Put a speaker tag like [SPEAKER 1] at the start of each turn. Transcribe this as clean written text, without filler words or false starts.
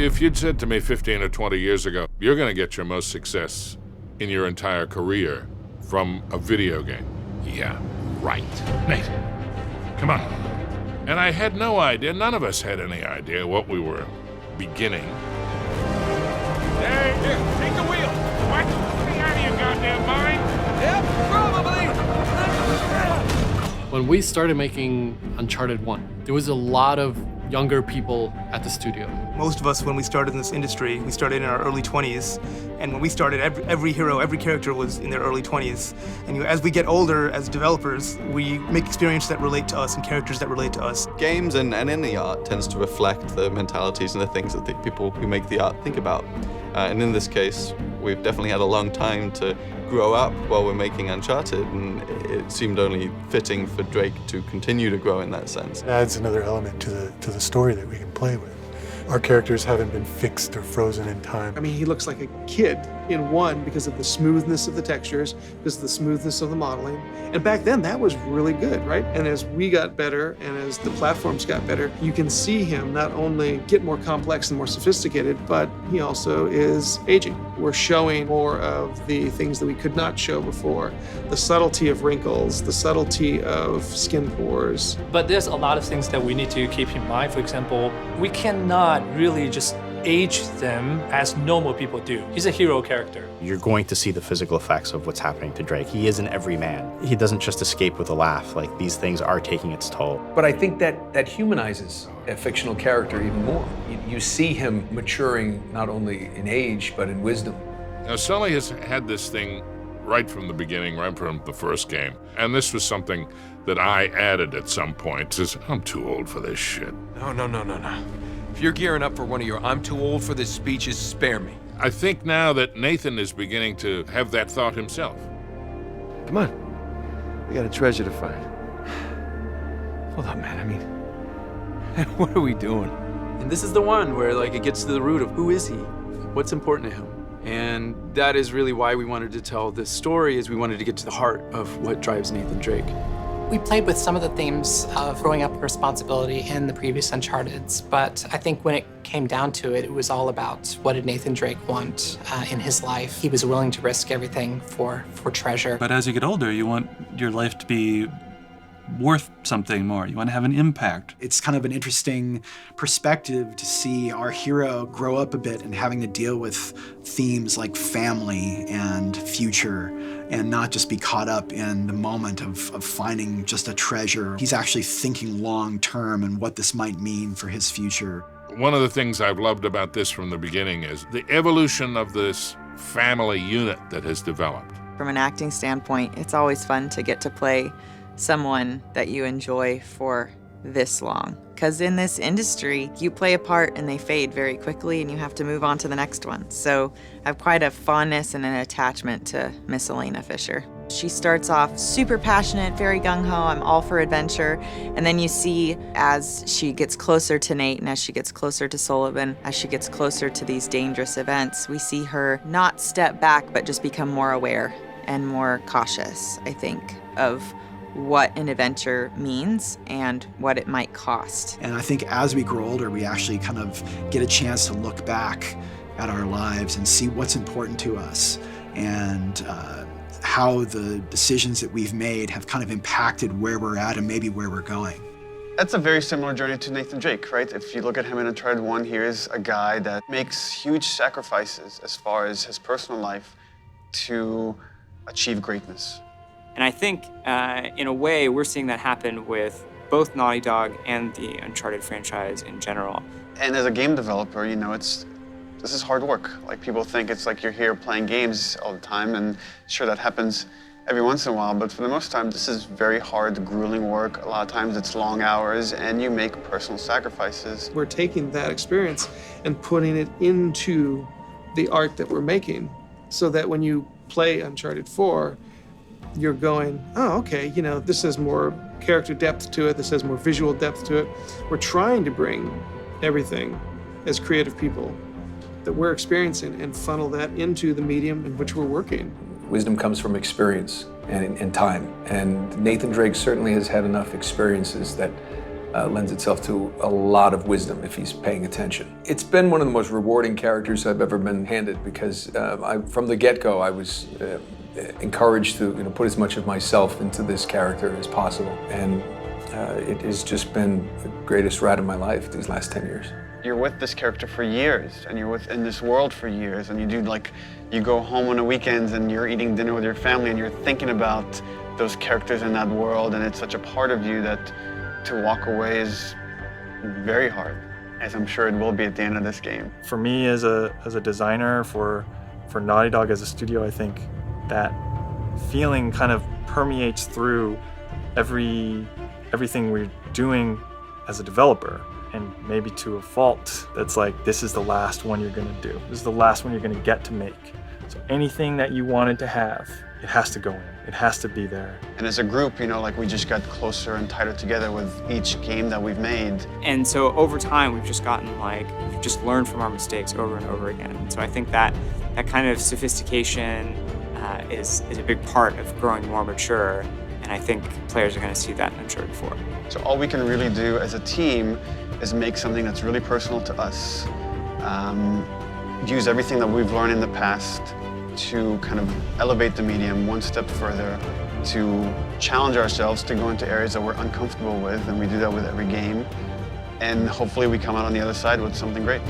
[SPEAKER 1] If you'd said to me 15 or 20 years ago, you're gonna get your most success in your entire career from a video game. Yeah, right.
[SPEAKER 2] Nate, come on.
[SPEAKER 1] And I had no idea, none of us had any idea what we were beginning.
[SPEAKER 3] Hey, here, take the wheel. What? Stay out of your goddamn mind.
[SPEAKER 4] Yep, probably.
[SPEAKER 5] When we started making Uncharted 1, there was a lot of younger people at the studio.
[SPEAKER 6] Most of us, when we started in this industry, we started in our early 20s. And when we started, every hero, every character was in their early 20s. And as we get older as developers, we make experiences that relate to us and characters that relate to us.
[SPEAKER 7] Games and any art tends to reflect the mentalities and the things that the people who make the art think about. And in this case, we've definitely had a long time to grow up while we're making Uncharted, and it seemed only fitting for Drake to continue to grow in that sense.
[SPEAKER 8] It adds another element to the story that we can play with. Our characters haven't been fixed or frozen in time.
[SPEAKER 9] I mean, he looks like a kid in 1 because of the smoothness of the textures, because of the smoothness of the modeling. And back then, that was really good, right? And as we got better and as the platforms got better, you can see him not only get more complex and more sophisticated, but he also is aging. We're showing more of the things that we could not show before. The subtlety of wrinkles, the subtlety of skin pores.
[SPEAKER 10] But there's a lot of things that we need to keep in mind. For example, we cannot really just age them as normal people do. He's a hero character.
[SPEAKER 11] You're going to see the physical effects of what's happening to Drake. He is an everyman. He doesn't just escape with a laugh. Like, these things are taking its toll.
[SPEAKER 4] But I think that humanizes a fictional character even more. You see him maturing not only in age, but in wisdom.
[SPEAKER 1] Now, Sully has had this thing right from the beginning, right from the first game. And this was something that I added at some point. Says, I'm too old for this shit.
[SPEAKER 3] No. If you're gearing up for one of your I'm too old for this speeches, spare me.
[SPEAKER 1] I think now that Nathan is beginning to have that thought himself.
[SPEAKER 12] Come on. We got a treasure to find.
[SPEAKER 3] Hold on, man. I mean, what are we doing?
[SPEAKER 13] And this is the one where, like, it gets to the root of who is he? What's important to him? And that is really why we wanted to tell this story, is we wanted to get to the heart of what drives Nathan Drake.
[SPEAKER 14] We played with some of the themes of growing up with responsibility in the previous Uncharteds, but I think when it came down to it, it was all about what did Nathan Drake want in his life. He was willing to risk everything for treasure.
[SPEAKER 15] But as you get older, you want your life to be worth something more. You want to have an impact.
[SPEAKER 16] It's kind of an interesting perspective to see our hero grow up a bit and having to deal with themes like family and future, and not just be caught up in the moment of finding just a treasure. He's actually thinking long term and what this might mean for his future.
[SPEAKER 1] One of the things I've loved about this from the beginning is the evolution of this family unit that has developed.
[SPEAKER 17] From an acting standpoint, it's always fun to get to play someone that you enjoy for this long. Because in this industry, you play a part and they fade very quickly and you have to move on to the next one. So I have quite a fondness and an attachment to Miss Elena Fisher. She starts off super passionate, very gung-ho, I'm all for adventure. And then you see as she gets closer to Nate and as she gets closer to Sullivan, as she gets closer to these dangerous events, we see her not step back, but just become more aware and more cautious, I think, of what an adventure means and what it might cost.
[SPEAKER 16] And I think as we grow older, we actually kind of get a chance to look back at our lives and see what's important to us and how the decisions that we've made have kind of impacted where we're at and maybe where we're going.
[SPEAKER 18] That's a very similar journey to Nathan Drake, right? If you look at him in Uncharted 1, here is a guy that makes huge sacrifices as far as his personal life to achieve greatness.
[SPEAKER 19] And I think, in a way, we're seeing that happen with both Naughty Dog and the Uncharted franchise in general.
[SPEAKER 18] And as a game developer, you know, this is hard work. Like, people think it's like you're here playing games all the time, and sure, that happens every once in a while, but for the most time, this is very hard, grueling work. A lot of times it's long hours, and you make personal sacrifices.
[SPEAKER 9] We're taking that experience and putting it into the art that we're making, so that when you play Uncharted 4, you're going, oh, okay, you know, this has more character depth to it, this has more visual depth to it. We're trying to bring everything as creative people that we're experiencing and funnel that into the medium in which we're working.
[SPEAKER 4] Wisdom comes from experience and time. And Nathan Drake certainly has had enough experiences that lends itself to a lot of wisdom if he's paying attention. It's been one of the most rewarding characters I've ever been handed because from the get-go I was encouraged to put as much of myself into this character as possible, and it has just been the greatest ride of my life these last 10 years.
[SPEAKER 18] You're with this character for years, and you're within this world for years, and you go home on the weekends and you're eating dinner with your family and you're thinking about those characters in that world, and it's such a part of you that to walk away is very hard, as I'm sure it will be at the end of this game.
[SPEAKER 20] For me as a designer, for Naughty Dog as a studio, I think that feeling kind of permeates through everything we're doing as a developer, and maybe to a fault. That's like, this is the last one you're gonna do. This is the last one you're gonna get to make. So anything that you wanted to have, it has to go in. It has to be there.
[SPEAKER 18] And as a group, we just got closer and tighter together with each game that we've made.
[SPEAKER 19] And so over time, we've just gotten we've just learned from our mistakes over and over again. And so I think that kind of sophistication is a big part of growing more mature. And I think players are going to see that in Uncharted 4.
[SPEAKER 18] So all we can really do as a team is make something that's really personal to us. Use everything that we've learned in the past to kind of elevate the medium one step further, to challenge ourselves to go into areas that we're uncomfortable with, and we do that with every game. And hopefully we come out on the other side with something great.